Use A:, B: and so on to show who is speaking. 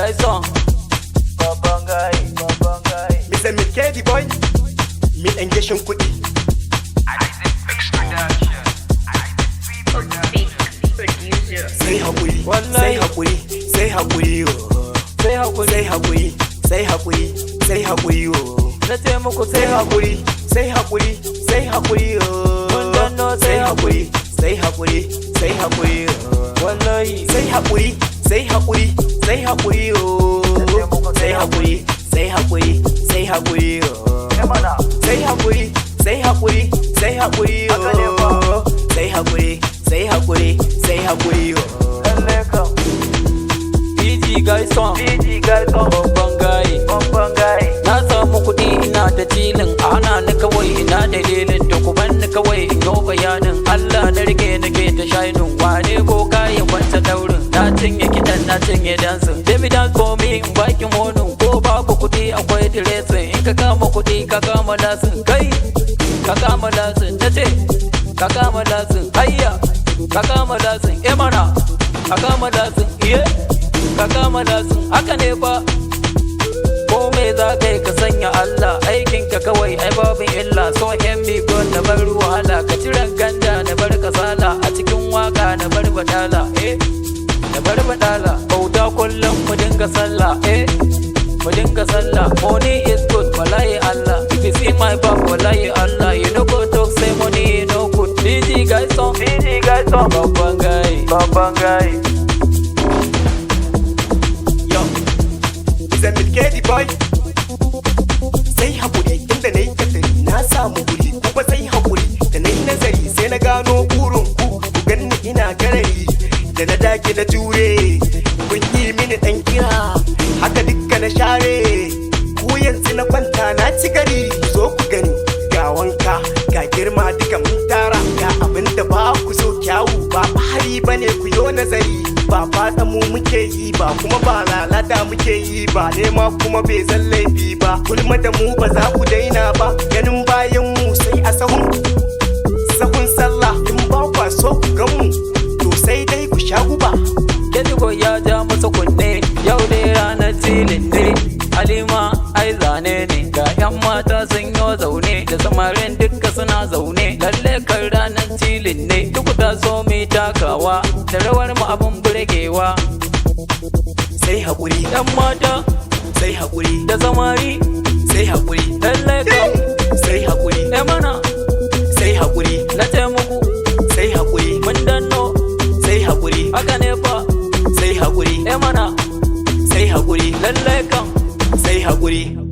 A: guys on
B: Mr. Milkedi boy, mi ɗan gashin kuɗi. Sai haƙuri, sai haƙuri, sai haƙuri
A: sai haƙuri
B: sai haƙuri, sai haƙuri, sai haƙuri
A: na ce muku
B: sai haƙuri, sai haƙuri, sai haƙuri
A: mun danno
B: sai haƙuri, sai haƙuri, sai haƙuri
A: wallahi
B: sai haƙuri, sai haƙuri, sai haƙuri sai haƙuri, sai haƙuri, sai haƙuri sai haƙuri, sai haƙuri, sai haƙuri sai haƙuri, sai haƙuri, sai haƙuri
A: PG guys on babban gaye na samu kuɗi ina da tilin a hana ni kawai ina dalilin da kuma ni kawai in yau bayanin Allah na rike nake ta shainin wane ko kayan wancan daurin na cinye kiɗan na cinye dansin Demi dance for me in baki monin ko babu kuɗi akwai diresin in ka kama kuɗi ka kama lasin kai ka kama lasin na ce ka kama lasin hayya ka kama lasin mana ka kama lasin iye ka kama lasin haka ne fa ko me za ka yi ka sanya Allah aikinka kawai ai babin illa so yan migon na bar wahala ka ciran ganda na bar kasala a cikin waka na bar badala na bar badala bauta kullum mu dinga sallah mu dinga sallah money is good wallahi Allah if you see my back wallahi Allah you no go talk say money no good PG guys on babban guy
B: Mr. Milkedi boy, sai haƙuri inda na yi katari na samu guri kuma sai haƙuri da na yi nazari sai na gano burin ku ganni ina garari da na dage na jure kun yi mini ɗan kira haka dukka na share ku yanzu na kwanta na ci gari zo ku gani ga wanka ga girma duka mun tara ga abin da ba ku so kyawu ba hari bane ku yo nazari ba fata mu muke yi ba kuma ba lalata muke yi ba nema kuma bai zan laifi ba gulma da mu ba za ku daina ba ganin bayan mu sai a sahun sallah in ba kwa so ku gan mu to sai dai ku sha guba
A: Kedigo ya ja masa kunne yau dai ranar tilin ne Halima ai zane ne ga yan mata sun yo zaune da samarin dukka suna zaune lalle kan ranar tilin ne duk ta so mai takawa da rawar mu abun burgewa
B: sai haƙuri
A: yan mata
B: sai haƙuri
A: da samari
B: sai haƙuri
A: lalle kan
B: sai haƙuri
A: mana
B: sai haƙuri
A: na ce muku
B: sai haƙuri
A: mun danno
B: sai haƙuri
A: haka ne fa
B: sai haƙuri
A: mana
B: sai haƙuri
A: lalle kan
B: sai haƙuri